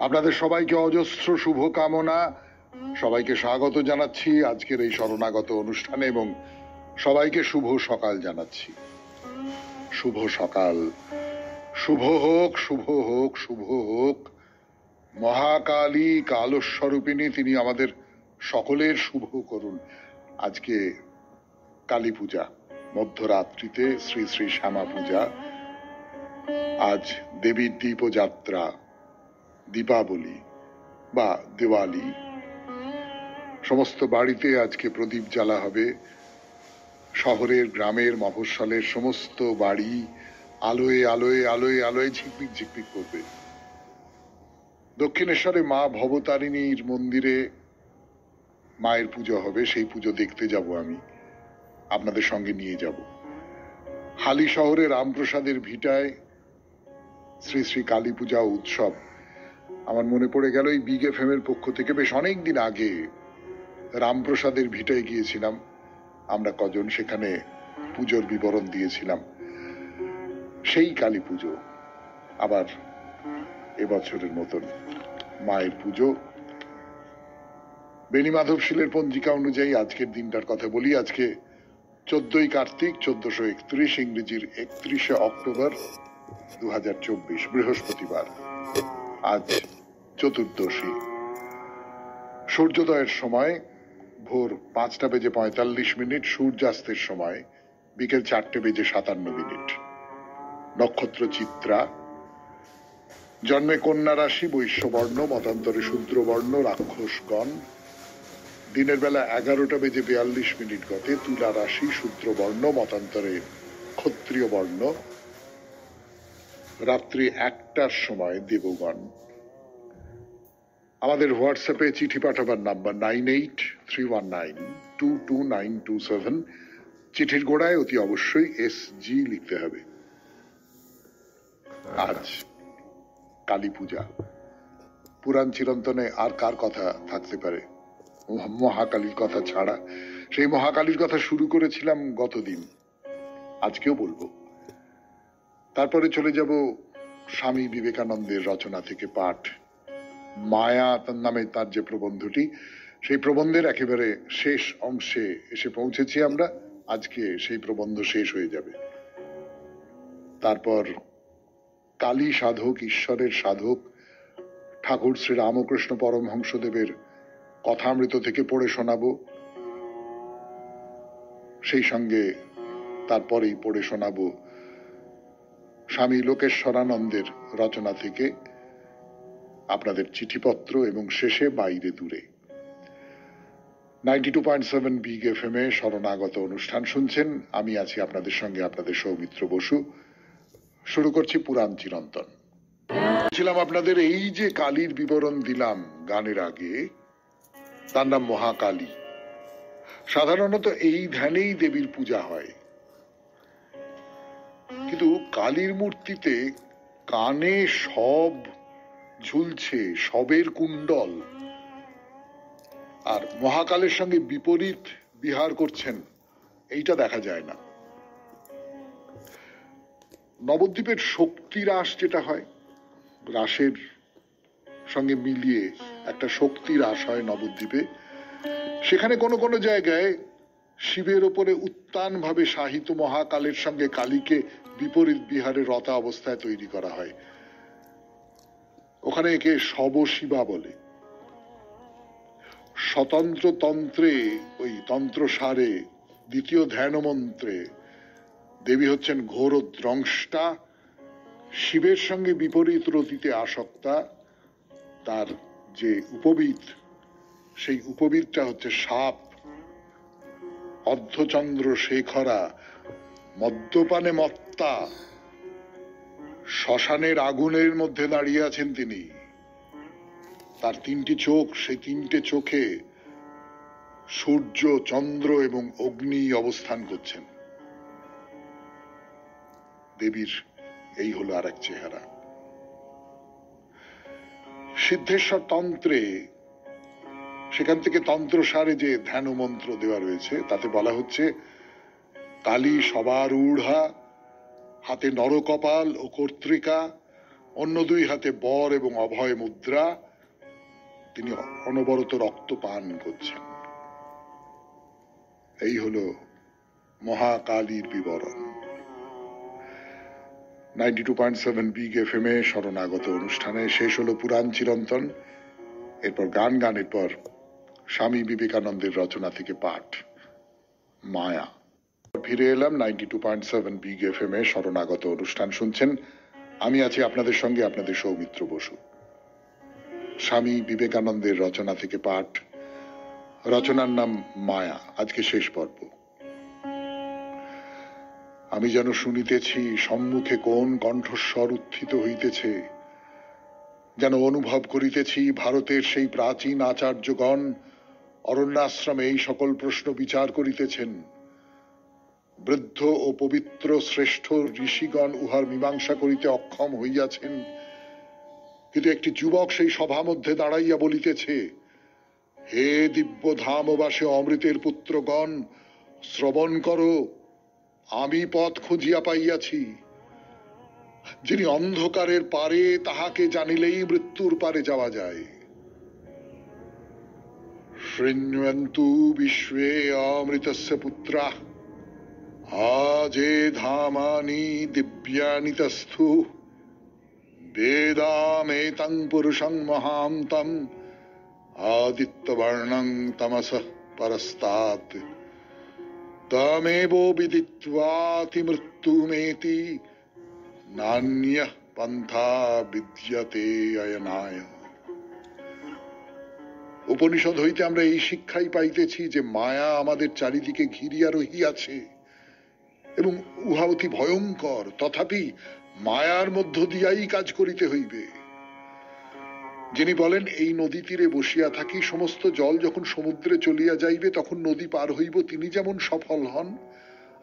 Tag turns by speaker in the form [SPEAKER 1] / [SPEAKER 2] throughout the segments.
[SPEAKER 1] আপনাদের সবাইকে অজস্র শুভকামনা, সবাইকে স্বাগত জানাচ্ছি আজকের এই শরণাগত অনুষ্ঠানে এবং সবাইকে শুভ সকাল জানাচ্ছি। শুভ সকাল, শুভ হোক, শুভ হোক, শুভ হোক। মহাকালী কালস্বরূপিণী তিনি আমাদের সকলের শুভ করুন। আজকে কালী পূজা, মধ্যরাত্রিতে শ্রী শ্রী শ্যামা পূজা, আজ দেবীর দীপযাত্রা, দীপাবলি বা দিওয়ালি। সমস্ত বাড়িতে আজকে প্রদীপ জ্বালা হবে। শহরের, গ্রামের, মফস্বলের সমস্ত বাড়ি আলোয় আলোয় আলোয় আলোয় ঝিকমিক ঝিকমিক করবে। দক্ষিণেশ্বরে মা ভবতারিণীর মন্দিরে মায়ের পুজো হবে, সেই পুজো দেখতে যাব, আমি আপনাদের সঙ্গে নিয়ে যাব। হালি শহরে রামপ্রসাদের ভিটায় শ্রী শ্রী কালী পূজা উৎসব। আমার মনে পড়ে গেল এই বিগ এফএম এর পক্ষ থেকে বেশ অনেক দিন আগে রামপ্রসাদের ভিটায় গিয়েছিলাম আমরা কজন, সেখানে পুজোর বিবরণ দিয়েছিলাম। সেই কালী পুজো আবার এবছরের মতন মায়ের পুজো। বেণী মাধবশীলের পঞ্জিকা অনুযায়ী আজকের দিনটার কথা বলি। আজকে 14ই কার্তিক, 1431, ইংরেজির 31শে অক্টোবর 2024, বৃহস্পতিবার। আজ চতুর্দশী। সূর্যোদয়ের সময় ভোর 5:45, সূর্যাস্তের সময় বিকেল 4:57। নক্ষত্র চিত্রা। জন্মে কন্যা রাশি, বৈশ্যবর্ণ, মতান্তরে শূদ্রবর্ণ, রাক্ষসগণ। দিনের বেলা 11:42 গতে তুলা রাশি, শূদ্রবর্ণ, মতান্তরে ক্ষত্রিয় বর্ণ। রাত্রি 1টার সময় দেবগণ। আমাদের হোয়াটসঅ্যাপে চিঠি পাঠাবার নাম্বার 9831922927। চিঠির গোড়ায় অতি অবশ্যই SG লিখতে হবে। আজ কালী পূজা। পুরাণ চিরন্তনে আর কার কথা থাকতে পারে মহাকালীর কথা ছাড়া? সেই মহাকালীর কথা শুরু করেছিলাম গতদিন, আজকেও বলবো। তারপরে চলে যাব স্বামী বিবেকানন্দের রচনা থেকে পাঠ, মায়া নামে তার যে প্রবন্ধটি, সেই প্রবন্ধের একেবারে শেষ অংশে এসে পৌঁছেছি আমরা। আজকে সেই প্রবন্ধ শেষ হয়ে যাবে। তারপর কালী সাধক, ঈশ্বরের সাধক ঠাকুর শ্রী রামকৃষ্ণ পরমহংসদেবের কথামৃত থেকে পড়ে শোনাবো। সেই সঙ্গে তারপরেই পড়ে শোনাবো স্বামী লোকেশ্বরানন্দের রচনা থেকে আপনাদের চিঠিপত্র, এবং শেষে বাইরে দূরে। 92.7 বিগ এফএম এ শরণাগত অনুষ্ঠান শুনছেন। আমি আছি আপনাদের সঙ্গে, আপনাদের সৌমিত্র বসু। শুরু করছি পুরাণ চিরন্তন। বলছিলাম আপনাদের, এই যে কালীর বিবরণ দিলাম গানের আগে, তার নাম মহাকালী। সাধারণত এই ধ্যানেই দেবীর পূজা হয়, কিন্তু কালীর মূর্তিতে কানে সব ঝুলছে, সবের কুণ্ডল, আর মহাকালের সঙ্গে বিপরীত বিহার করছেন, এইটা দেখা যায় না। নবদ্বীপের শক্তি রাস যেটা হয়, রাসের সঙ্গে মিলিয়ে একটা শক্তি রাস হয় নবদ্বীপে। সেখানে কোনো কোনো জায়গায় শিবের ওপরে উত্তান ভাবে সাহিত্য মহাকালের সঙ্গে কালীকে বিপরীত বিহারে রতা অবস্থায় তৈরি করা হয়। ওখানে একে শবশিবা বলে। স্বতন্ত্র তন্ত্রে, ওই তন্ত্রসারে দ্বিতীয় ধ্যান মন্ত্রে দেবী হচ্ছেন ঘোর দ্রংষ্টা, শিবের সঙ্গে বিপরীত রতিতে আসক্তা। তার যে উপবীত, সেই উপবীতটা হচ্ছে সাপ। অর্ধচন্দ্র শেখরা, মদ্যপানে মত্তা, শ্মশানের আগুনের মধ্যে দাঁড়িয়ে আছেন তিনি। তার 3টি চোখ, সেই 3টে চোখে সূর্য, চন্দ্র এবং অগ্নি অবস্থান করছেন। দেবীর এই হলো আর এক চেহারা। সিদ্ধেশ্বর তন্ত্রে, সেখান থেকে তন্ত্রসারে যে ধ্যান মন্ত্র দেওয়া রয়েছে, তাতে বলা হচ্ছে কালী সবার ঊঢ়া, হাতে নরকপাল ও কর্ত্রিকা, অন্য দুই হাতে বর এবং অভয় মুদ্রা, তিনি অনবরত রক্ত পান করছেন। এই হলো মহাকালীর বিবরণ। 92.7 বিগ এফএম এ শরণাগত অনুষ্ঠানে শেষ হলো পুরাণ চিরন্তন, এরপর গানের পর স্বামী বিবেকানন্দের রচনা থেকে পাঠ মায়া। ফিরে এলাম 92.7 বিগ এফএম এ শরণাগত অনুষ্ঠান শুনছেন। আমি আছি আপনাদের সঙ্গে, আপনাদের সৌমিত্র বসু। স্বামী বিবেকানন্দের রচনা থেকে পাঠ, রচনার নাম মায়া। আজকে শেষ পর্ব। আমি যেন শুনিতেছি সম্মুখে কোন কণ্ঠস্বর উত্থিত হইতেছে, যেন অনুভব করিতেছি ভারতের সেই প্রাচীন আচার্যগণ অরণ্যাশ্রমে এই সকল প্রশ্ন বিচার করিতেছেন। বৃদ্ধ ও পবিত্র শ্রেষ্ঠ ঋষিগণ উহার মীমাংসা করিতে অক্ষম হইয়াছেন, কিন্তু একটি যুবক সেই সভা মধ্যে দাঁড়াইয়া বলিতেছে, হে দিব্য ধামবাসে অমৃতের পুত্রগণ, শ্রবণ করো, আমি পথ খুঁজিয়া পাইয়াছি। যিনি অন্ধকারের পারে, তাহাকে জানিলেই মৃত্যুর পারে যাওয়া যায়। শৃণ্বন্তু বিশ্বে অমৃতস্য পুত্রাঃ, আজে ধামানি দিব্যানি তস্থু, বেদামেতং পুরুষং মহান্তম, আদিত্যবর্ণং তমসঃ পরস্তাৎ, তমেব বিদিত্বাতি মৃত্যুমেতি, নান্যঃ পন্থা বিদ্যতে অয়নায়। উপনিষদ হইতে আমরা এই শিক্ষাই পাইতেছি যে মায়া আমাদের চারিদিকে ঘিরিয়া রহিয়াছে এবং উহা অতি ভয়ঙ্কর। তথাপি মায়ার মধ্য দিয়াই কাজ করিতে হইবে। যিনি বলেন এই নদী তীরে বসিয়া থাকি, সমস্ত জল যখন সমুদ্রে চলিয়া যাইবে তখন নদী পার হইব, তিনি যেমন সফল হন।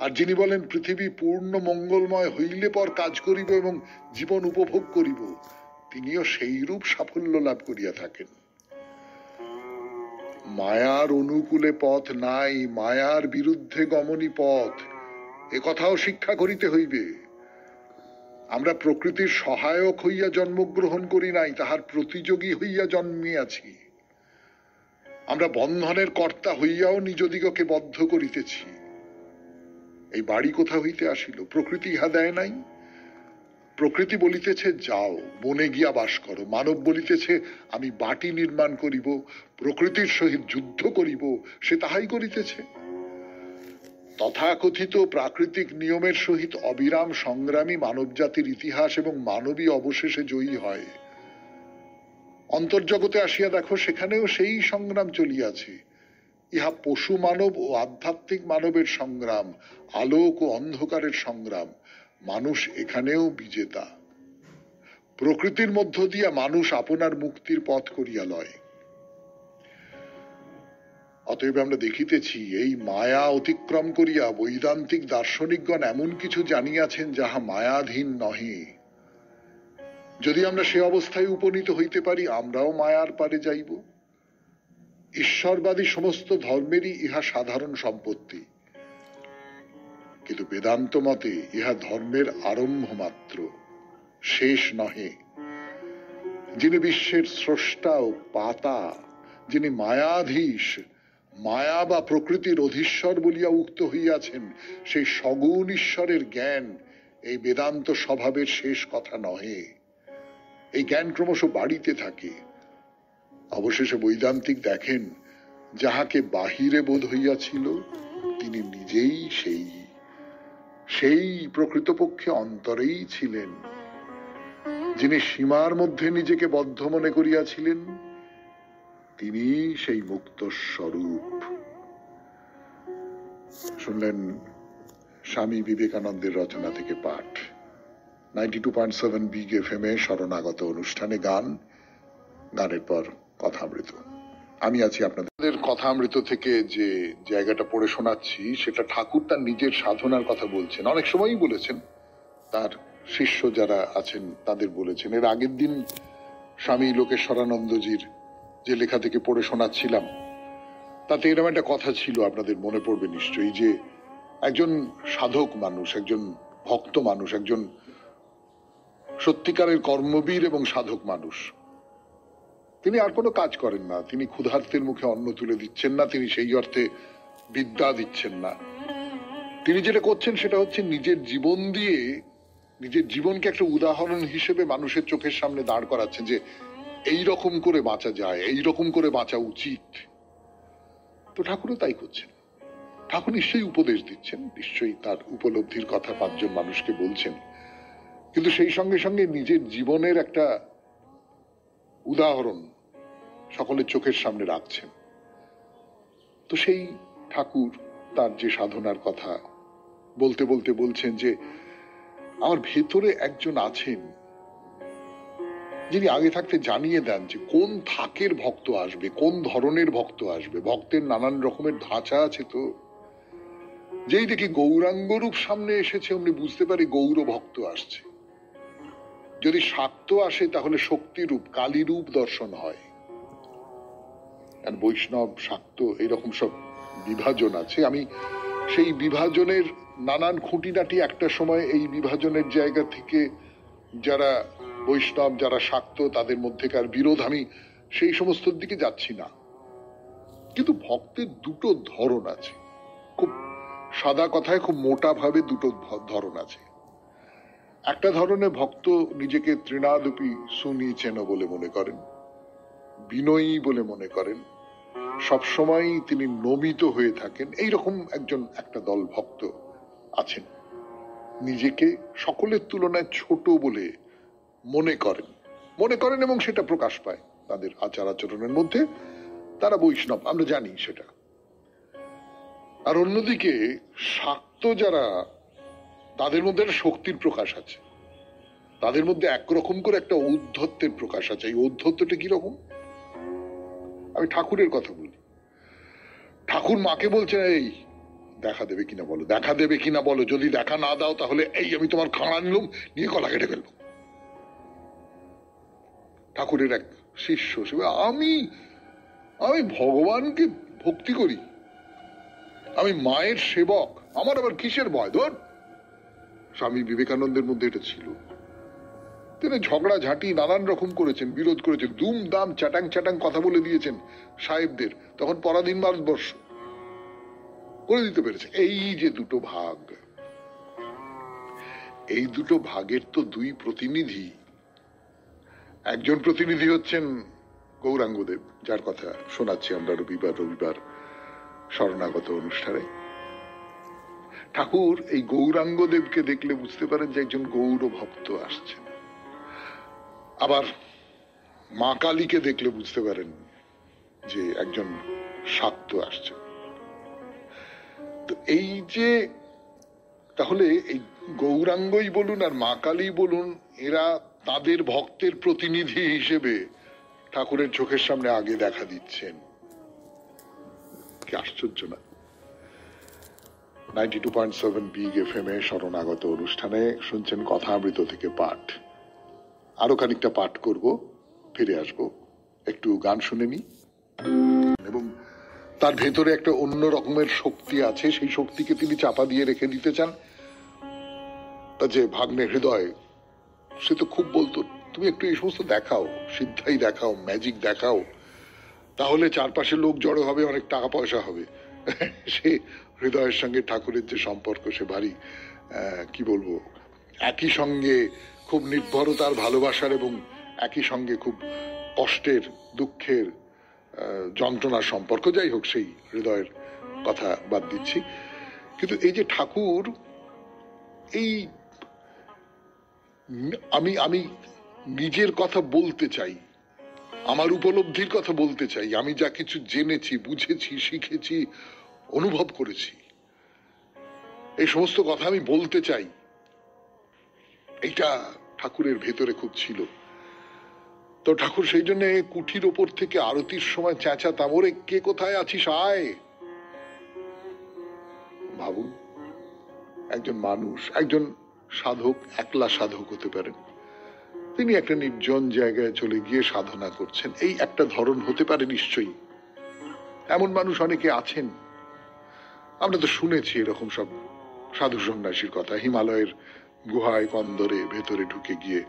[SPEAKER 1] আর যিনি বলেন পৃথিবী পূর্ণ মঙ্গলময় হইলে পর কাজ করিব এবং জীবন উপভোগ করিব, তিনিও সেই রূপ সাফল্য লাভ করিয়া থাকেন। মায়ার অনুকূলে পথ নাই, মায়ার বিরুদ্ধে গমনী পথ, এ কথাও শিক্ষা করিতে হইবে। আমরা প্রকৃতির সহায়ক হইয়া জন্মগ্রহণ করি নাই, তাহার প্রতিযোগী হইয়া জন্মিয়াছি। আমরা বন্ধনের কর্তা হইয়াও নিজদিগকে বদ্ধ করিতেছি। এই বাড়ি কোথা হইতে আসিল? প্রকৃতি ইহা দেয় নাই। প্রকৃতি বলিতেছে যাও বনে গিয়া বাস করো, মানব বলিতেছে আমি বাটি নির্মাণ করিব, প্রকৃতির সহিত যুদ্ধ করিব, সে তাহাই করিতেছে। তথাকথিত প্রাকৃতিক নিয়মের সহিত অবিরাম সংগ্রামী মানব জাতির ইতিহাস এবং মানবী অবশেষে জয়ী হয়। অন্তর্জগতে আসিয়া দেখো, সেখানেও সেই সংগ্রাম চলিয়াছে। ইহা পশু মানব ও আধ্যাত্মিক মানবের সংগ্রাম, আলোক ও অন্ধকারের সংগ্রাম। মানুষ এখানেও বিজেতা। প্রকৃতির মধ্য দিয়া মানুষ আপনার মুক্তির পথ করিয়া লয়। অতএব আমরা দেখিতেছি এই মায়া অতিক্রম করিয়া বৈদান্তিক দার্শনিকগণ এমন কিছু জানিয়াছেন যাহা মায়াধীন নহে। যদি আমরা সে অবস্থায় উপনীত হইতে পারি, আমরাও মায়ার পারে যাইব। ঈশ্বরবাদী সমস্ত ধর্মেরই ইহা সাধারণ সম্পত্তি, কিন্তু বেদান্ত মতে ইহা ধর্মের আরম্ভ মাত্র, শেষ নহে। যিনি বিশ্বের স্রষ্টা ও পাতা, যিনি মায়াধীশ, মায়া বা প্রকৃতির অধীশ্বর বলিয়া উক্ত হইয়াছেন, সেই সগুণ ঈশ্বরের জ্ঞান এই বেদান্ত স্বভাবের শেষ কথা নহে। এই জ্ঞান ক্রমশ বাড়িতে থাকে। অবশেষে বৈদান্তিক দেখেন, যাহাকে বাহিরে বোধ হইয়াছিল তিনি নিজেই সেই প্রকৃতপক্ষে অন্তরেই ছিলেন। যিনি সীমার মধ্যে নিজেকে বদ্ধ মনে করিয়াছিলেন, তিনি সেই মুক্ত স্বরূপ। শুনলেন স্বামী বিবেকানন্দের রচনা থেকে পাঠ। 92.7 বিগ এফএম এ শরণাগত অনুষ্ঠানে গানের পর কথামৃত। আমি আছি আপনাদের কথামৃত থেকে যে জায়গাটা পড়ে শোনাচ্ছি, সেটা ঠাকুর তার নিজের সাধনার কথা বলছেন। অনেক সময়ই বলেছেন, তার শিষ্য যারা আছেন তাদের বলেছেন। এর আগের দিন স্বামী লোকেশ্বরানন্দজির যে লেখা থেকে পড়ে শোনাচ্ছিলাম, তাতে এরকম একটা কথা ছিল, আপনাদের মনে পড়বে নিশ্চয়ই, যে একজন সাধক মানুষ, একজন ভক্ত মানুষ, একজন সত্যিকারের কর্মবীর এবং সাধক মানুষ। তিনি আর কোনো কাজ করেন না, তিনি ক্ষুধার্তের মুখে অন্ন তুলে দিচ্ছেন না, তিনি সেই অর্থে বিদ্যা দিচ্ছেন না। তিনি যেটা করছেন সেটা হচ্ছে নিজের জীবন দিয়ে, নিজের জীবনকে একটা উদাহরণ হিসেবে মানুষের চোখের সামনে দাঁড় করাচ্ছেন যে এই রকম করে বাঁচা যায়, এই রকম করে বাঁচা উচিত। তো ঠাকুরও তাই করছেন। ঠাকুর নিশ্চয়ই উপদেশ দিচ্ছেন, নিশ্চয়ই তার উপলব্ধির কথা 5 জন মানুষকে বলছেন, কিন্তু সেই সঙ্গে সঙ্গে নিজের জীবনের একটা উদাহরণ সকলের চোখের সামনে রাখছেন। তো সেই ঠাকুর তার যে সাধনার কথা বলতে বলতে বলছেন যে আমার ভেতরে একজন আছেন যিনি আগে থাকতে জানিয়ে দেন যে কোন থাকের ভক্ত আসবে, কোন ধরনের ভক্ত আসবে। ভক্তের নানান রকমের ধাঁচা আছে। তো যেই দেখি গৌরাঙ্গ রূপ সামনে এসেছে অমনি বুঝতে পারি গৌর ভক্ত আসছে। যদি শাক্ত আসে তাহলে শক্তি রূপ, কালী রূপ দর্শন হয়। আর বৈষ্ণব, শাক্ত এইরকম সব বিভাজন আছে। আমি সেই বিভাজনের নানান খুঁটিনাটি একটা সময় এই বিভাজনের জায়গা থেকে যারা বৈষ্ণব, যারা শাক্ত, তাদের মধ্যেকার বিরোধ, আমি সেই সমস্ত দিকে যাচ্ছি না। কিন্তু ভক্তের দুটো ধরন আছে, খুব সাদা কথায় খুব মোটা ভাবে দুটো ধরন আছে। একটা ধরনের ভক্ত নিজেকে তৃণাদপি সুনীচেন বলে মনে করেন, বিনয়ী বলে মনে করেন, সবসময় তিনি নমিত হয়ে থাকেন। এইরকম একটা দল ভক্ত আছেন, নিজেকে সকলের তুলনায় ছোট বলে মনে করেন এবং সেটা প্রকাশ পায় তাদের আচার আচরণের মধ্যে। তারা বৈষ্ণব, আমরা জানি সেটা। আর অন্যদিকে শাক্ত যারা, তাদের মধ্যে একটা শক্তির প্রকাশ আছে, তাদের মধ্যে একরকম করে একটা ঔদ্ধত্যের প্রকাশ আছে। এই ঔদ্ধত্যটা কিরকম? আমি ঠাকুরের কথা বলি। ঠাকুর মাকে বলছেন, এই দেখা দেবে কিনা বলো, দেখা দেবে কিনা বলো, যদি দেখা না দাও তাহলে এই আমি তোমার খাড়া নিলাম, নিয়ে গলা কেটে ফেলবো। ঠাকুরের এক শিষ্য, আমি ভগবানকে ভক্তি করি, আমি মায়ের সেবক, আমার আবার কিসের ভয়? ধর, স্বামী বিবেকানন্দের মধ্যে এটা ছিল। তিনি ঝগড়া ঝাঁটি নানান রকম করেছেন, বিরোধ করেছেন, দুম দাম চাটাং চাটাং কথা বলে দিয়েছেন সাহেবদের। তখন পরাধীন ভারতবর্ষ করে দিতে পেরেছে। এই যে দুটো ভাগ, এই দুটো ভাগের তো দুই প্রতিনিধি। একজন প্রতিনিধি হচ্ছেন গৌরাঙ্গদেব, যার কথা শোনাচ্ছি আমরা রবিবার শরণাগত অনুষ্ঠানে। ঠাকুর এই গৌরাঙ্গদেবকে দেখলে বুঝতে পারেন যে একজন গৌর ভক্ত আসছেন। আবার মা কালীকে দেখলে বুঝতে পারেন যে একজন শাক্ত আসছেন। তো এই যে, তাহলে এই গৌরাঙ্গই বলুন আর মা কালী বলুন, এরা তাদের ভক্তের প্রতিনিধি হিসেবে ঠাকুরের চোখের সামনে আগে দেখা দিচ্ছেন। কি আশ্চর্য না? 92.7 বিগ এফএম এ শরণাগত অনুষ্ঠানে শুনছেন কথামৃত থেকে পাঠ। আরো খানিকটা পাঠ করব, ফিরে আসব, একটু গান শুনে নি। এবং তার ভেতরে একটা অন্য রকমের শক্তি আছে, সেই শক্তিকে তিনি চাপা দিয়ে রেখে দিতে চান। যে ভাগ্নে হৃদয়, সে তো খুব বলতো তুমি একটু এই সমস্ত দেখাও, সিদ্ধাই দেখাও, ম্যাজিক দেখাও, তাহলে চারপাশে লোক জড়ো হবে, অনেক টাকা পয়সা হবে। সে হৃদয়ের সঙ্গে ঠাকুরের যে সম্পর্ক, সে ভারী কি বলবো, একই সঙ্গে খুব নির্ভরতার, ভালোবাসার এবং একই সঙ্গে খুব কষ্টের, দুঃখের, যন্ত্রণার সম্পর্ক। যাই হোক, সেই হৃদয়ের কথা বাদ দিচ্ছি। কিন্তু এই যে ঠাকুর, এই আমি নিজের কথা বলতে চাই, আমার উপলব্ধির কথা বলতে চাই, আমি যা কিছু জেনেছি, বুঝেছি, শিখেছি, অনুভব করেছি, এই সমস্ত কথা আমি বলতে চাই। এইটা ঠাকুরের ভেতরে খুব ছিল। তো ঠাকুর সেই জন্য কুঠির ওপর থেকে আরতির সময় চেঁচাতাম, ওরে কে কোথায় আছিস, আয়। ভাবুন, একজন মানুষ, একজন সাধক, একলা সাধক হতে পারেন, তিনি একটা নির্জন জায়গায় চলে গিয়ে সাধনা করছেন। এই একটা ধরন হতে পারে নিশ্চয়ই। এমন মানুষ অনেকে আছেন, আমরা তো শুনেছি এরকম সব সাধু সন্ন্যাসীর কথা। হিমালয়ের গুহায় কন্দরে ভেতরে ঢুকে গিয়ে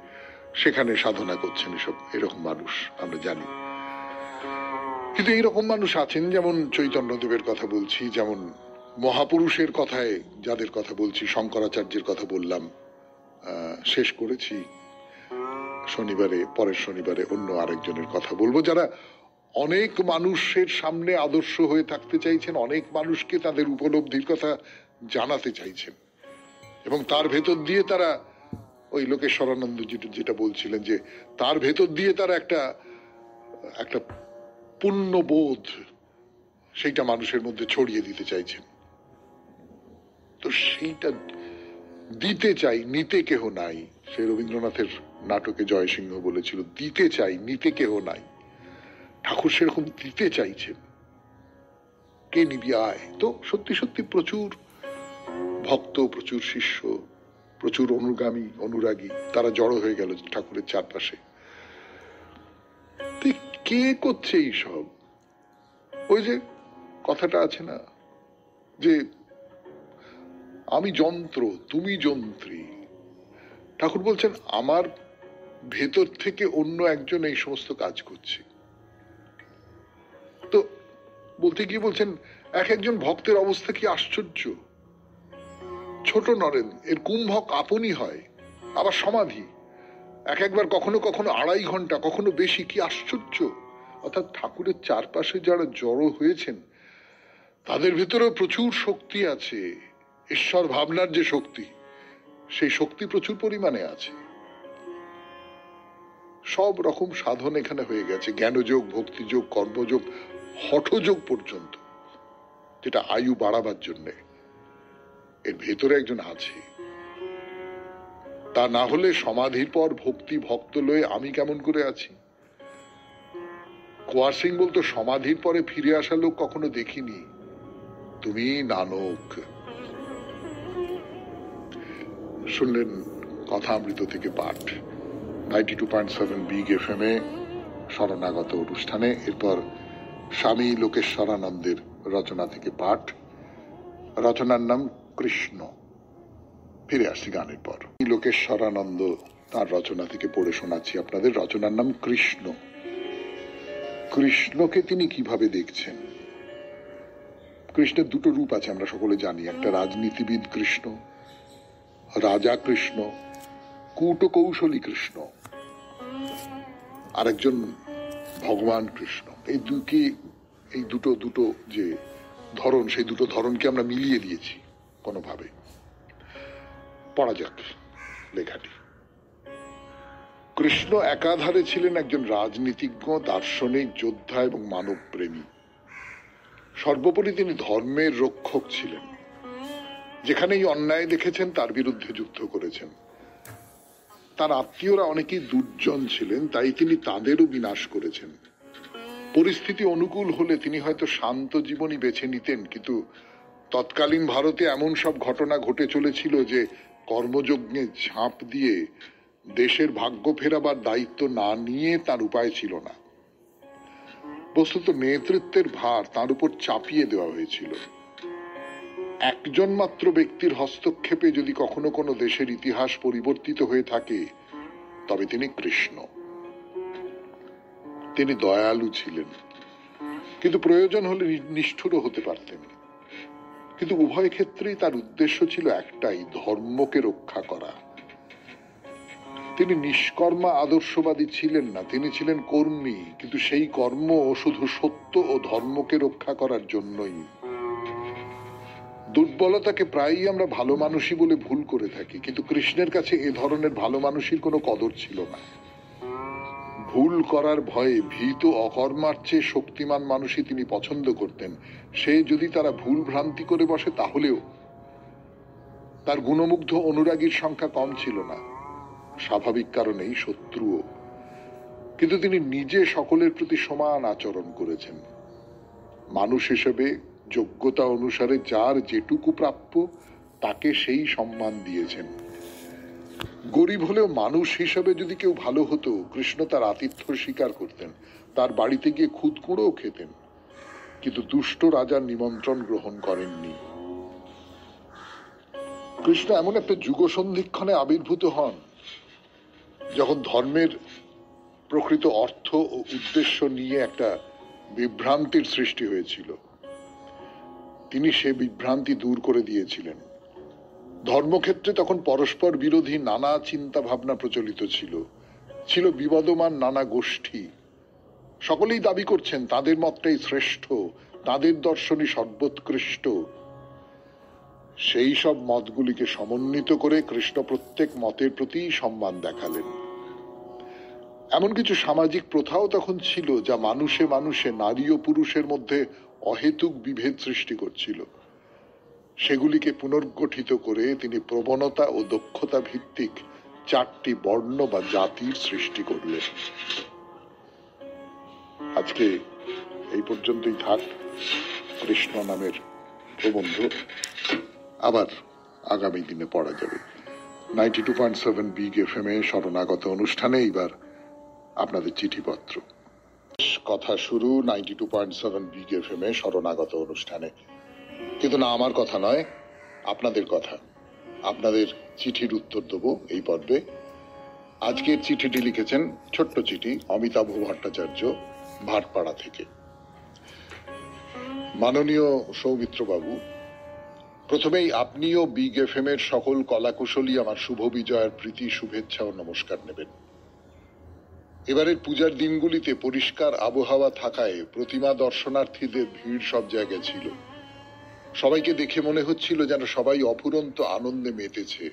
[SPEAKER 1] সেখানে সাধনা করছেন, এরকম মানুষ আমরা জানি। কিন্তু এইরকম মানুষ আছেন, যেমন চৈতন্যদেবের কথা বলছি, যেমন মহাপুরুষের কথায় যাদের কথা বলছি, শঙ্করাচার্যের কথা বললাম, শেষ করেছি শনিবারে, পরের শনিবারে অন্য আরেকজনের কথা বলবো, যারা অনেক মানুষের সামনে আদর্শ হয়ে থাকতে চাইছেন, অনেক মানুষকে তাদের উপলব্ধির কথা জানাতে চাইছেন, এবং তার ভেতর দিয়ে তারা ওই লোকেশ্বরানন্দ যেটা বলছিলেন যে তার ভেতর দিয়ে তারা একটা একটা পুণ্যবোধ সেইটা মানুষের মধ্যে ছড়িয়ে দিতে চাইছেন। তো সেইটা দিতে চাই, নিতে কেহ নাই। সে রবীন্দ্রনাথের নাটকে জয়সিংহ বলেছিল, দিতে চাই, নিতে কেহ নাই। ঠাকুর সেরকম দিতে চাইছেন, কে নিবি আয়। তো সত্যি সত্যি প্রচুর ভক্ত, প্রচুর শিষ্য, প্রচুর অনুগামী, অনুরাগী, তারা জড়ো হয়ে গেল ঠাকুরের চারপাশে। কে করছে এই সব? ওই যে কথাটা আছে না যে আমি যন্ত্র, তুমি যন্ত্রী। ঠাকুর বলছেন আমার ভেতর থেকে অন্য একজন এই সমস্ত কাজ করছে। তো বলতে গিয়ে বলছেন এক একজন ভক্তের অবস্থা কি আশ্চর্য। ছোট নরেন, এর কুম্ভক আপনি হয়, আবার সমাধি এক একবার কখনো কখনো 2.5 ঘন্টা, কখনো বেশি, কি আশ্চর্য। অর্থাৎ ঠাকুরের চারপাশে যারা জড়ো হয়েছেন তাদের ভেতরেও প্রচুর শক্তি আছে। ঈশ্বর ভাবনার যে শক্তি, সেই শক্তি প্রচুর পরিমাণে আছে। সব রকম সাধন এখানে হয়ে গেছে, জ্ঞানযোগ, ভক্তিযোগ, কর্মযোগ, হঠযোগ পর্যন্ত, যেটা আয়ু বাড়াবার জন্য এর ভেতরে একজন আছে। তা না হলে সমাধির পর ভক্তি ভক্ত লয়ে আমি কেমন করে আছি। কুয়ার সিং বলতো সমাধির পরে ফিরে আসা লোক কখনো দেখিনি, তুমি নানক। শুনলেন কথামৃত থেকে পাঠ 92.7 বিগ FM এ শরণাগত অনুষ্ঠানে। এরপর স্বামী লোকেশ্বরানন্দের রচনা থেকে পাঠ, রচনার নাম কৃষ্ণ। ফিরে আসছি গানের পর। লোকেশ্বরানন্দ তার রচনা থেকে পড়ে শোনাচ্ছি আপনাদের। রচনার নাম কৃষ্ণ। কৃষ্ণকে তিনি কিভাবে দেখছেন? কৃষ্ণের দুটো রূপ আছে, আমরা সকলে জানি। একটা রাজনীতিবিদ কৃষ্ণ, রাজা কৃষ্ণ, কূট কৌশলী কৃষ্ণ, আরেকজন ভগবান কৃষ্ণ। এই দুটো যে ধরন, সেই দুটো ধরনকে আমরা মিলিয়ে দিয়েছি কোনোভাবে। পড়া যাক লেখাটি। কৃষ্ণ একাধারে ছিলেন একজন রাজনীতিজ্ঞ, দার্শনিক, যোদ্ধা এবং মানব প্রেমী। সর্বোপরি তিনি ধর্মের রক্ষক ছিলেন। যেখানেই অন্যায় দেখেছেন তার বিরুদ্ধে যুদ্ধ করেছেন। তার আত্মীয়রা অনেকেই দুর্জন ছিলেন, তাই তিনি তাদেরও বিনাশ করেছেন। পরিস্থিতি অনুকূল হলে তিনি হয়তো শান্ত জীবনই বেছে নিতেন, কিন্তু তৎকালীন ভারতে এমন সব ঘটনা ঘটে চলেছিল যে কর্মযজ্ঞে ঝাঁপ দিয়ে দেশের ভাগ্য ফেরাবার দায়িত্ব না নিয়ে তার উপায় ছিল না। বস্তুত নেতৃত্বের ভার তার উপর চাপিয়ে দেওয়া হয়েছিল। একজন মাত্র ব্যক্তির হস্তক্ষেপে যদি কখনো কোনো দেশের ইতিহাস পরিবর্তিত হয়ে থাকে তবে তিনি কৃষ্ণ। তিনি দয়ালু ছিলেন, কিন্তু প্রয়োজন হলে নিষ্ঠুরও হতে পারতেন। কিন্তু উভয় ক্ষেত্রেই তার উদ্দেশ্য ছিল একটাই, ধর্মকে রক্ষা করা। তিনি নিষ্কর্মা আদর্শবাদী ছিলেন না, তিনি ছিলেন কর্মী, কিন্তু সেই কর্ম শুধু সত্য ও ধর্মকে রক্ষা করার জন্যই। দুর্বলতাকে প্রায়ই আমরা ভালো মানুষই বলে ভুল করে থাকি, কিন্তু কৃষ্ণের কাছে এ ধরনের ভালো মানুষের কোনো কদর ছিল না। ভুল করার ভয়ে ভীত অকর্মার চেয়ে শক্তিমান মানুষই তিনি পছন্দ করতেন। সে যদি তারা ভুল ভ্রান্তি করে বসে তাহলেও তার গুণমুগ্ধ অনুরাগীর সংখ্যা কম ছিল না, স্বাভাবিক কারণেই শত্রুও। কিন্তু তিনি নিজে সকলের প্রতি সমান আচরণ করেছেন। মানুষ হিসেবে যোগ্যতা অনুসারে যার যেটুকু প্রাপ্য তাকে সেই সম্মান দিয়েছেন। গরিব হলেও মানুষ হিসেবে যদি কেউ ভালো হতো, কৃষ্ণ তার আতিথ্য স্বীকার করতেন, তার বাড়িতে গিয়ে খুদকুঁড়োও খেতেন, কিন্তু দুষ্ট রাজার নিমন্ত্রণ গ্রহণ করেননি। কৃষ্ণ এমন একটা যুগ সন্ধিক্ষণে আবির্ভূত হন যখন ধর্মের প্রকৃত অর্থ ও উদ্দেশ্য নিয়ে একটা বিভ্রান্তির সৃষ্টি হয়েছিল। তিনি সে বিভ্রান্তি দূর করে দিয়েছিলেন। ধর্মক্ষেত্রে তখন পরস্পর বিরোধী নানা চিন্তা ভাবনা প্রচলিত ছিল, ছিল বিবাদমান নানা গোষ্ঠী। সকলেই দাবি করছেন তাদের মতটাই শ্রেষ্ঠ, তাদের দর্শনই সর্বোৎকৃষ্ট। সেই সব মতগুলিকে সমন্বিত করে কৃষ্ণ প্রত্যেক মতের প্রতি সম্মান দেখালেন। এমন কিছু সামাজিক প্রথাও তখন ছিল যা মানুষে মানুষে, নারী ও পুরুষের মধ্যে অহেতুক বিভেদ সৃষ্টি করছিল। সেগুলিকে পুনর্গঠিত করে তিনি প্রবণতা ও দক্ষতা ভিত্তিক 4টি বর্ণ বা জাতির সৃষ্টি করলেন। আজকে এই পর্যন্তই থাক কৃষ্ণ নামের প্রবন্ধ, আবার আগামী দিনে পড়া যাবে। 92.7 বিগ এফএম এ শরণাগত অনুষ্ঠানে এইবার আপনাদের চিঠিপত্র। কথা শুরু 92.7 বিগ এফএম এ শরণাগত অনুষ্ঠানে, কিন্তু না আমার কথা নয়, আপনাদের কথা। আপনাদের চিঠির উত্তর দেবো এই পর্বে। আজকের চিঠিটি লিখেছেন, ছোট্ট চিঠি, অমিতাভ ভট্টাচার্য, ভাটপাড়া থেকে। মাননীয় সৌমিত্র বাবু, প্রথমেই আপনিও বিগ এফএম এর সকল কলাকুশলী আমার শুভ বিজয়ের প্রীতি, শুভেচ্ছা ও নমস্কার নেবেন। এবারের পূজার দিনগুলিতে পরিষ্কার আবহাওয়া থাকায় প্রতিমা দর্শনার্থীদের ভিড় সব জায়গায় ছিল। সবাইকে দেখে মনে হচ্ছিল যেন সবাই অফুরন্ত আনন্দে মেতেছে,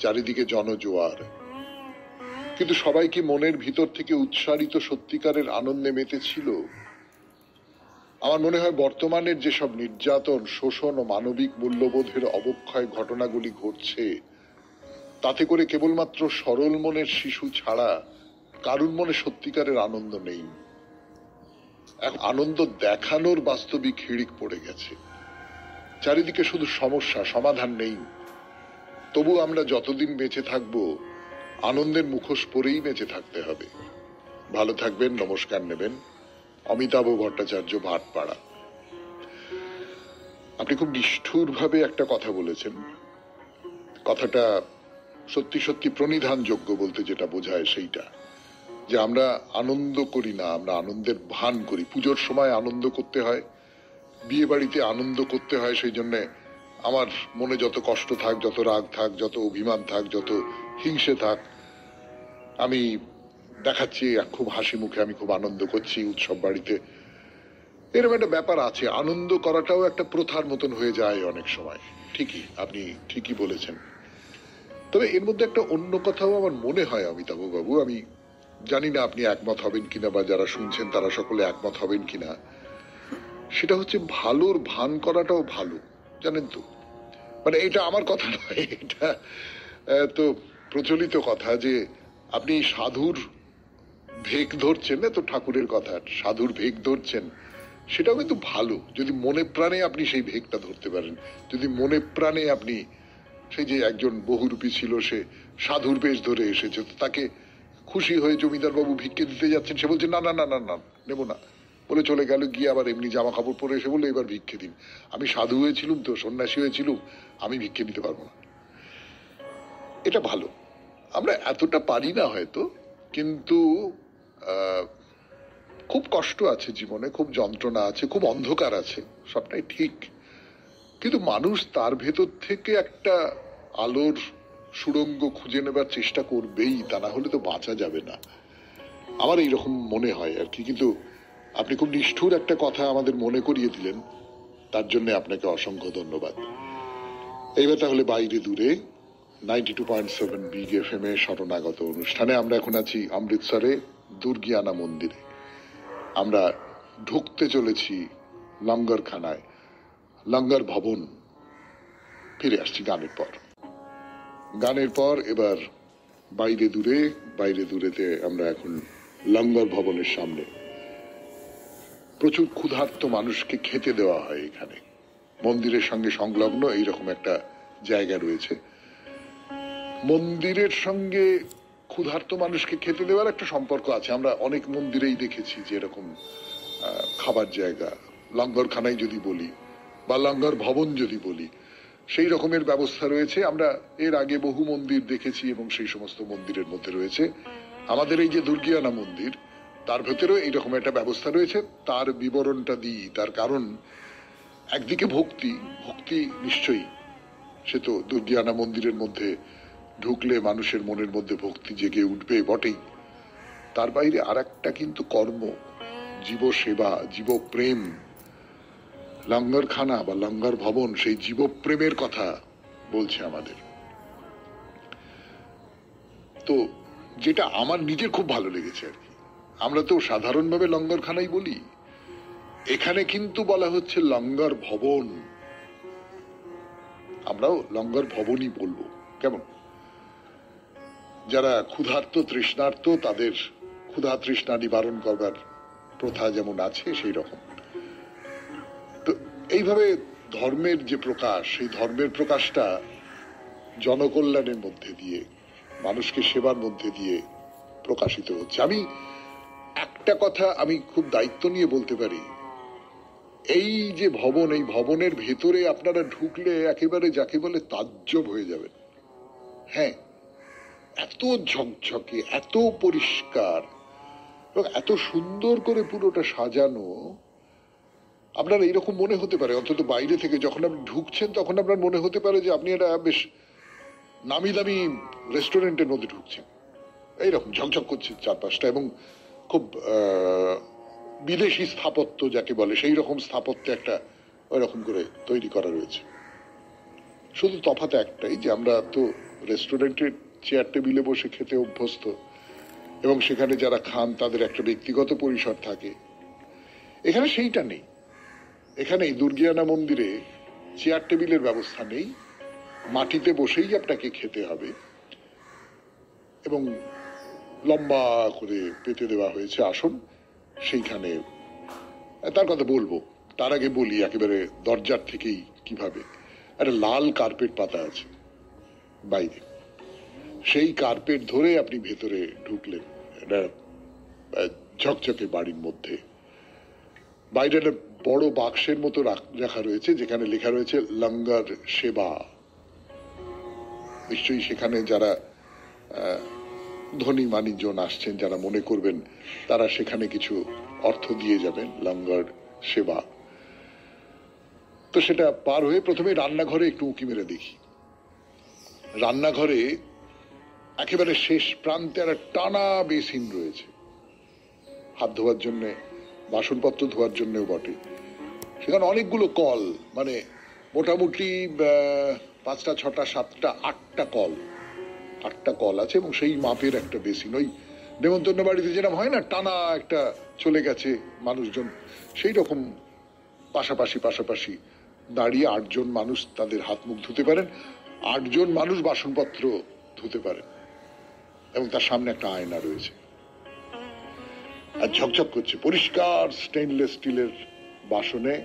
[SPEAKER 1] চারিদিকে জনজোয়ার। কিন্তু সবাই কি মনের ভিতর থেকে উৎসারিত সত্যিকারের আনন্দে মেতেছিল? আমার মনে হয় বর্তমানের যেসব নির্যাতন, শোষণ ও মানবিক মূল্যবোধের অবক্ষয় ঘটনাগুলি ঘটছে, তাতে করে কেবলমাত্র সরল মনের শিশু ছাড়া কারুর মনে সত্যিকারের আনন্দ নেই। এখন আনন্দ দেখানোর বাস্তবিক হিড়িক পড়ে গেছে। চারিদিকে শুধু সমস্যা, সমাধান নেই। তবু আমরা যতদিন বেঁচে থাকবো আনন্দের মুখোশ পরেই বেঁচে থাকতে হবে। ভালো থাকবেন, নমস্কার নেবেন। অমিতাভ ভট্টাচার্য, ভাটপাড়া। আপনি খুব নিষ্ঠুর ভাবে একটা কথা বলেছেন। কথাটা সত্যি সত্যি প্রণিধানযোগ্য, বলতে যেটা বোঝায় সেইটা, যে আমরা আনন্দ করি না, আমরা আনন্দের ভান করি। পুজোর সময় আনন্দ করতে হয়, বিয়ে বাড়িতে আনন্দ করতে হয়। সেই জন্য আমার মনে যত কষ্ট থাক, যত রাগ থাক, যত অভিমান থাক, যত হিংসে থাক, আমি দেখাচ্ছি খুব হাসি মুখে আমি খুব আনন্দ করছি উৎসব বাড়িতে। এরকম একটা ব্যাপার আছে। আনন্দ করাটাও একটা প্রথার মতন হয়ে যায় অনেক সময়। ঠিকই, আপনি ঠিকই বলেছেন। তবে এর মধ্যে একটা অন্য কথাও আমার মনে হয় অমিতাভ বাবু, আমি জানি না আপনি একমত হবেন কিনা বা যারা শুনছেন তারা সকলে একমত হবেন কিনা। সেটা হচ্ছে ভালোর ভান করাটাও ভালো, জানেন তো। মানে এটা আমার কথা নয়, এটা তো প্রচলিত কথা যে আপনি সাধুর ভেক ধরছেন না তো, ঠাকুরের কথা, সাধুর ভেক ধরছেন, সেটাও কিন্তু ভালো যদি মনে প্রাণে আপনি সেই ভেকটা ধরতে পারেন। যদি মনে প্রাণে আপনি, সেই যে একজন বহুরূপী ছিল, সে সাধুর বেশ ধরে এসেছে, তো তাকে খুশি হয়ে জমিদার বাবু ভিক্ষে দিতে যাচ্ছেন, সে বলছে না না না না না নেবো না, বলে চলে গেল। গিয়ে আবার এমনি জামা কাপড় পরে এসে বললো এবার ভিক্ষে দিন। আমি সাধু হয়েছিলুম তো, সন্ন্যাসী হয়েছিলুম, আমি ভিক্ষে দিতে পারবো না। এটা ভালো। আমরা এতটা পারি না হয়তো, কিন্তু খুব কষ্ট আছে জীবনে, খুব যন্ত্রণা আছে, খুব অন্ধকার আছে, সবটাই ঠিক। কিন্তু মানুষ তার ভেতর থেকে একটা আলোর সুড়ঙ্গ খুঁজে নেবার চেষ্টা করবেই, তা না হলে তো বাঁচা যাবে না, আমার এইরকম মনে হয় আর কি। কিন্তু আপনি খুব নিষ্ঠুর একটা কথা আমাদের মনে করিয়ে দিলেন, তার জন্য আপনাকে অসংখ্য ধন্যবাদ। এইবার তাহলে বাইরে দূরে 92.7 বিগ এফএম এ শরণাগত অনুষ্ঠানে। আমরা এখন আছি অমৃতসরে দুর্গিয়ানা মন্দিরে। আমরা ঢুকতে চলেছি লঙ্গরখানায়, লঙ্গর ভবন। ফিরে আসছি গানের পর। গানের পর এবার বাইরে দূরে, বাইরে দূরেতে আমরা এখন লঙ্গর ভবনের সামনে। প্রচুর ক্ষুধার্ত মানুষকে খেতে দেওয়া হয় এখানে। মন্দিরের সঙ্গে সংলগ্ন এইরকম একটা জায়গা রয়েছে। মন্দিরের সঙ্গে ক্ষুধার্ত মানুষকে খেতে দেওয়ার একটা সম্পর্ক আছে। আমরা অনেক মন্দিরেই দেখেছি যে এরকম খাবার জায়গা, লঙ্গরখানায় যদি বলি বা লঙ্গর ভবন যদি বলি, সেই রকমের ব্যবস্থা রয়েছে। আমরা এর আগে বহু মন্দির দেখেছি এবং সেই সমস্ত মন্দিরের মধ্যে রয়েছে আমাদের এই যে দুর্গিয়ানা মন্দির, তার ভেতরেও এইরকম একটা ব্যবস্থা রয়েছে। তার বিবরণটা দিই। তার কারণ একদিকে ভক্তি, ভক্তি নিশ্চয়ই, সে তো দুর্গিয়ানা মন্দিরের মধ্যে ঢুকলে মানুষের মনের মধ্যে ভক্তি জেগে উঠবে বটেই। তার বাইরে আর একটা কিন্তু কর্ম, জীব সেবা, জীব প্রেম। লঙ্গরখানা বা লঙ্গর ভবন সেই জীব প্রেমের কথা বলছে আমাদের। তো যেটা আমার নিজের খুব ভালো লেগেছে আর কি, আমরা তো সাধারণভাবে লঙ্গরখানাই বলি, এখানে কিন্তু বলা হচ্ছে লঙ্গর ভবন। আমরাও লঙ্গর ভবনই বলবো। কেমন? যারা ক্ষুধার্ত তৃষ্ণার্ত তাদের ক্ষুধা তৃষ্ণা নিবারণ করবার প্রথা যেমন আছে সেই রকম। তো এইভাবে ধর্মের যে প্রকাশ, সেই ধর্মের প্রকাশটা জনকল্যাণের মধ্যে দিয়ে, মানুষকে সেবার মধ্যে দিয়ে প্রকাশিত হচ্ছে। আমি একটা কথা আমি খুব দায়িত্ব নিয়ে বলতে পারি, এই যে ভবন, এই ভবনের ভেতরে আপনারা ঢুকলে একেবারে যাকে বলে তাজ্জব হয়ে যাবেন। হ্যাঁ, এত ঝকঝকে, এত পরিষ্কার এবং এত সুন্দর করে পুরোটা সাজানো। আপনার এইরকম মনে হতে পারে, অন্তত বাইরে থেকে যখন আপনি ঢুকছেন তখন আপনার মনে হতে পারে যে আপনি একটা বেশ নামি দামি রেস্টুরেন্টের মধ্যে ঢুকছেন। এইরকম ঝকঝক করছে চারপাশটা এবং খুব বিদেশি স্থাপত্য যাকে বলে সেই রকম স্থাপত্য একটা ওই রকম করে তৈরি করা রয়েছে। শুধু তফাৎ একটাই যে আমরা তো রেস্টুরেন্টের চেয়ার টেবিলে বসে খেতে অভ্যস্ত এবং সেখানে যারা খান তাদের একটা ব্যক্তিগত পরিসর থাকে। এখানে সেইটা নেই। এখানে দুর্গিয়ানা মন্দিরে চেয়ার টেবিলের ব্যবস্থা নেই, মাটিতে বসেই আপনাকে খেতে হবে এবং লম্বা করে পেতে দেওয়া হয়েছে আসন। সেইখানে তার কথা বলবো, তার আগে বলি একেবারে দরজার থেকেই কিভাবে একটা লাল কার্পেট পাতা আছে বাইরে। সেই কার্পেট ধরে আপনি ভেতরে ঢুকলেন একটা ঝকঝকে বাড়ির মধ্যে। বাইরে একটা বড় বাক্সের মতো রাখা রয়েছে যেখানে লেখা রয়েছে লঙ্গর সেবা। নিশ্চয়ই সেখানে যারা ধনী মানুষজন আসছেন, যারা মনে করবেন তারা সেখানে কিছু অর্থ দিয়ে যাবেন, লঙ্গর সেবা। তো সেটা পার হয়ে প্রথমে রান্নাঘরে একটু উঁকি মেরে দেখি। রান্নাঘরে একেবারে শেষ প্রান্তে একটা টানা বেসিন রয়েছে, হাত ধোয়ার জন্য, বাসনপত্র ধোয়ার জন্যও বটে। সেখানে অনেকগুলো কল, মানে মোটামুটি 5টা 6টা 7টা 8টা কল আছে এবং সেই মাপের একটা বেসিন। ওই নেমন্তন্ন বাড়িতে যেরকম হয় না, টানা একটা চলে গেছে মানুষজন, সেই রকম পাশাপাশি পাশাপাশি দাঁড়িয়ে 8 জন মানুষ তাদের হাত মুখ ধুতে পারেন, 8 জন মানুষ বাসনপত্র ধুতে পারেন এবং তার সামনে একটা আয়না রয়েছে আর ঝকঝক করছে পরিষ্কার স্টেইনলেস স্টিলের বাসনে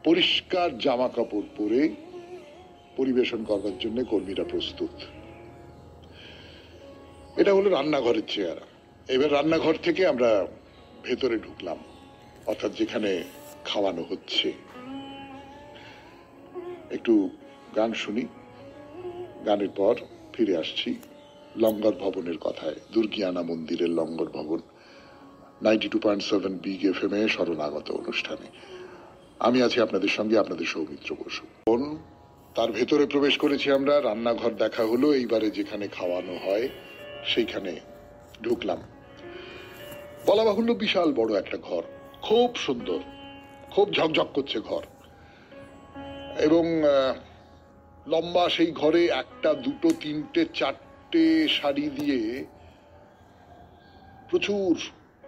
[SPEAKER 1] পরিষ্কার জামা কাপড় পরে পরিবেশন করবার জন্য কর্মীরা প্রস্তুত। এটা হলো রান্নাঘরের চেহারা। এবার রান্নাঘর থেকে আমরা ভেতরে ঢুকলাম, অর্থাৎ যেখানে খাওয়ানো হচ্ছে। একটু গান শুনি, গানের পর ফিরে আসছি লঙ্গর ভবনের কথায়। দুর্গিয়ানা মন্দিরের লঙ্গর ভবন 92.7 বিগ FM এ শরণাগত অনুষ্ঠানে আমি আছি আপনাদের সঙ্গে, আপনাদের সৌমিত্র বসু। তার ভেতরে প্রবেশ করেছি আমরা, রান্নাঘর দেখা হলো। এইবারে যেখানে খাওয়ানো হয় সেইখানে ঢুকলাম। বলা বাহুল্য বিশাল বড় একটা ঘর, খুব সুন্দর, খুব ঝকঝক করছে ঘর এবং লম্বা সেই ঘরে 1টা 2টো 3টে 4টে সারি দিয়ে প্রচুর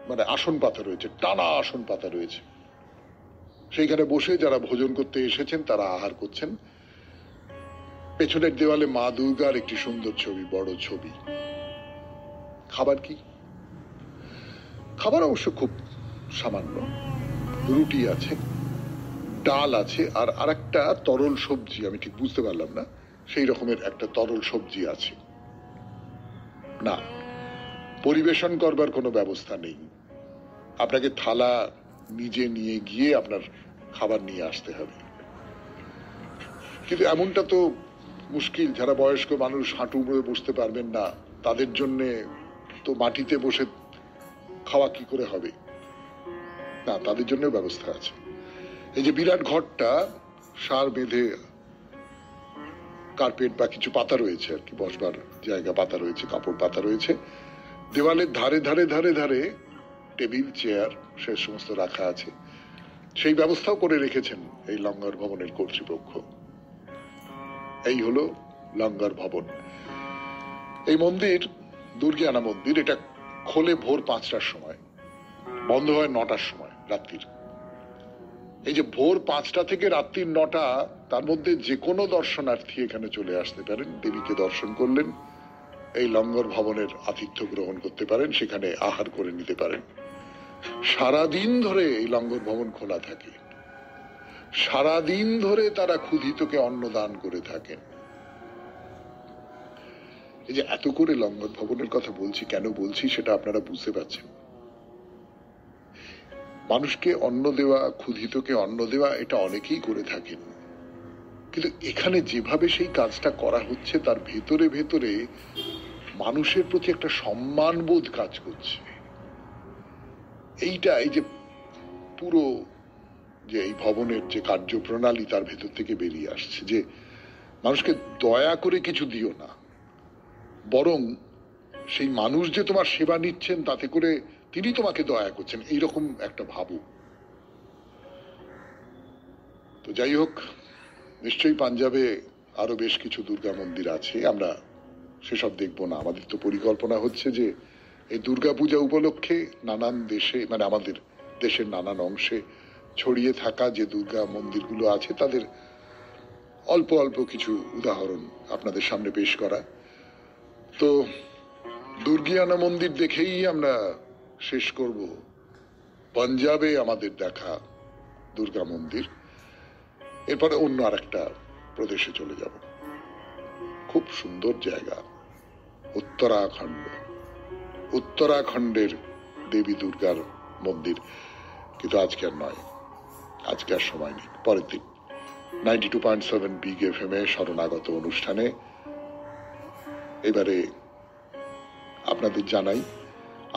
[SPEAKER 1] মানে আসন পাতা রয়েছে, টানা আসন পাতা রয়েছে। সেইখানে বসে যারা ভোজন করতে এসেছেন তারা আহার করছেন। পেছনের দেওয়ালে মা দুর্গার একটি সুন্দর ছবি, বড় ছবি। খাবার কি? খাবার অবশ্য খুব সামান্য, রুটি আছে, ডাল আছে আর আরেকটা তরল সবজি, আমি ঠিক বুঝতে পারলাম না, সেই রকমের একটা তরল সবজি আছে। না, পরিবেশন করবার কোনো ব্যবস্থা নেই। আপনাকে থালা নিজে নিয়ে গিয়ে আপনার খাবার নিয়ে আসতে হবে। কিন্তু এমনটা তো মুশকিল, যারা বয়স্ক মানুষ হাঁটু মুড়ে বসতে পারবেন না, তাদের জন্য তো মাটিতে বসে খাওয়া কি করে হবে, না তাদের জন্য ব্যবস্থা আছে। এই যে বিরাট ঘরটা সার বেঁধে কার্পেট বা কিছু পাতা রয়েছে আর কি, বসবার জায়গা পাতা রয়েছে, কাপড় পাতা রয়েছে, দেওয়ালের ধারে ধারে ধারে ধারে টেবিল চেয়ার সে সমস্ত রাখা আছে। সেই ব্যবস্থাও করে রেখেছেন এই লঙ্গর ভবনের কর্তৃপক্ষ। এই হলো লঙ্গর ভবন। এই মন্দির দুর্গিয়ানা মন্দির, এটা খোলে ভোর 5টার সময়, বন্ধ হয় 9টার সময় রাত্রির। এই যে ভোর 5টা থেকে রাত্রির 9টা, তার মধ্যে যে কোনো দর্শনার্থী এখানে চলে আসতে পারেন, দেবীকে দর্শন করলেন, এই লঙ্গর ভবনের আতিথ্য গ্রহণ করতে পারেন, সেখানে আহার করে নিতে পারেন। সারাদিন ধরে এই লঙ্গর ভবন খোলা থাকে, সারাদিন ধরে তারা ক্ষুধিতকে অন্নদান করে থাকেন। এই যে এত করে লঙ্গর ভবনের কথা বলছি, কেন বলছি সেটা আপনারা বুঝতে পারছেন। মানুষকে অন্ন দেওয়া, ক্ষুধিতকে অন্ন দেওয়া, এটা অনেকেই করে থাকেন, কিন্তু এখানে যেভাবে সেই কাজটা করা হচ্ছে, তার ভেতরে ভেতরে মানুষের প্রতি একটা সম্মানবোধ কাজ করছে। এইটা, এই যে পুরো যে এই ভবনের যে কার্যপ্রণালী, তার ভেতর থেকে বেরিয়ে আসছে যে মানুষকে দয়া করে কিছু দিও না, বরং সেই মানুষ যে তোমার সেবা নিচ্ছেন, তাতে করে তিনি তোমাকে দয়া করছেন, এইরকম একটা ভাবো। তো যাই হোক, নিশ্চয়ই পাঞ্জাবে আরো বেশ কিছু দুর্গা মন্দির আছে, আমরা সেসব দেখবো না। আমাদের তো পরিকল্পনা হচ্ছে যে এই দুর্গা পূজা উপলক্ষে নানান দেশে, মানে আমাদের দেশের নানান অংশে ছড়িয়ে থাকা যে দুর্গা মন্দিরগুলো আছে, তাদের অল্প অল্প কিছু উদাহরণ আপনাদের সামনে পেশ করা। তো দুর্গিয়ানা মন্দির দেখেই আমরা শেষ করব পাঞ্জাবে আমাদের দেখা দুর্গা মন্দির। এরপরে অন্য আরেকটা প্রদেশে চলে যাব, খুব সুন্দর জায়গা, উত্তরাখণ্ড। উত্তরাখণ্ডের দেবী দুর্গার মন্দির, কিন্তু আজকে আর নয়, আজকে আর সময় নেই, পরের দিন 92.7 বিগ FM এ শরণাগত অনুষ্ঠানে। এবারে আপনাদের জানাই,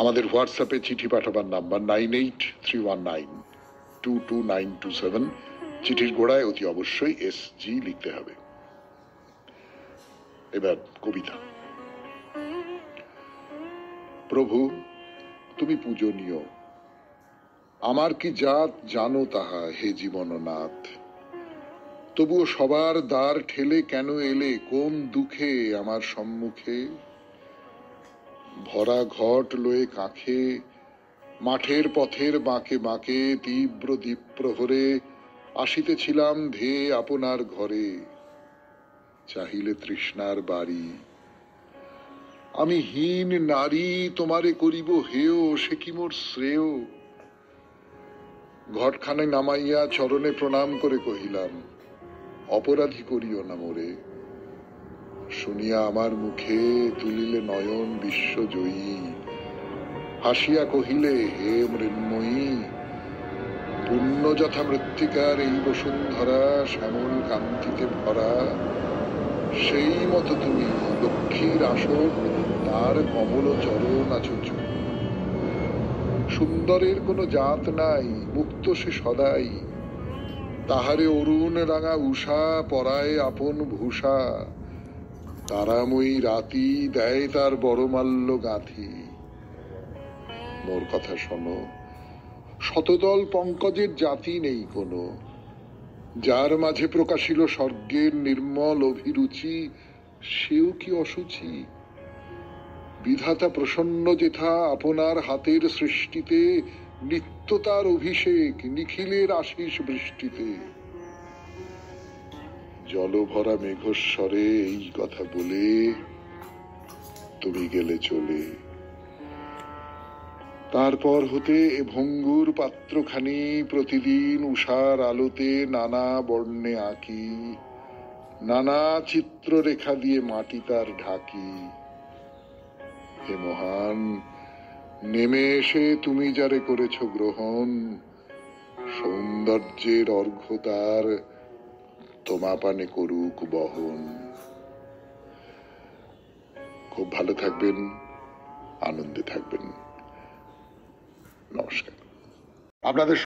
[SPEAKER 1] আমাদের হোয়াটসঅ্যাপে চিঠি পাঠাবার নাম্বার 9831922927। চিঠির গোড়ায় অতি অবশ্যই SG লিখতে হবে। এবার কবিতা। প্রভু তুমি পূজনীয়, আমার কি জাত জানো তাহা হে জীবননাথ। তবুও সবার দ্বার ঠেলে কেন এলে কোন দুঃখে আমার সম্মুখে। ভরা ঘট লয়ে কাঁখে মাঠের পথের বাঁকে বাঁকে তীব্র দ্বীপ্রহরে আসিতেছিলাম ধেয়ে আপনার ঘরে। চাহিলে তৃষ্ণার বাড়ি, আমি হীন নারী তোমারে করিব হেয়, সে কি মোর শ্রেয়। ঘটখানে নামাইয়া চরণে প্রণাম করে কহিলাম, অপরাধী করিও না মোরে। শুনিয়া আমার মুখে তুলিলে নয়ন বিশ্বজয়ী, হাসিয়া কহিলে হে মৃন্ময়ী। পুণ্য যথা মৃত্তিকার এই বসুন্ধরা শ্যামল কান্তিতে ভরা, সেই মতো তুমি লক্ষ্মীর আসন তার কমল চরণ আছো। সুন্দরের কোনো জাত নাই, মুক্ত সে সদাই, তাহারে অরুণ রাঙা উষা পরায় আপন ভূষা। তারাময়ী রাতি দেয় তার বড়মাল্য গাঁথি। মোর কথা শোনো, শতদল পঙ্কজের জাতি নেই কোনো, যার মাঝে প্রকাশিল স্বর্গের নির্মল অভিরুচি, সেও কি অসুচি। বিধাতা প্রসন্ন যেথা আপনার হাতের সৃষ্টিতে, নিত্য তার অভিষেক নিখিলের আশিস বৃষ্টিতে। জলভরা মেঘস্বরে এই কথা বলে তুমি গেলে চলে। তারপর হতে এ ভঙ্গুর পাত্রখানি প্রতিদিন উষার আলোতে নানা বর্ণে আঁকি, নানা চিত্র রেখা দিয়ে মাটি তার ঢাকি। হে মহান, নেমে এসে তুমি যারে করেছ গ্রহণ, সৌন্দর্যের অর্ঘ্য তার তোমা পানে করুক বহন। খুব ভালো থাকবেন, আনন্দে থাকবেন। নমস্কার। আপনাদের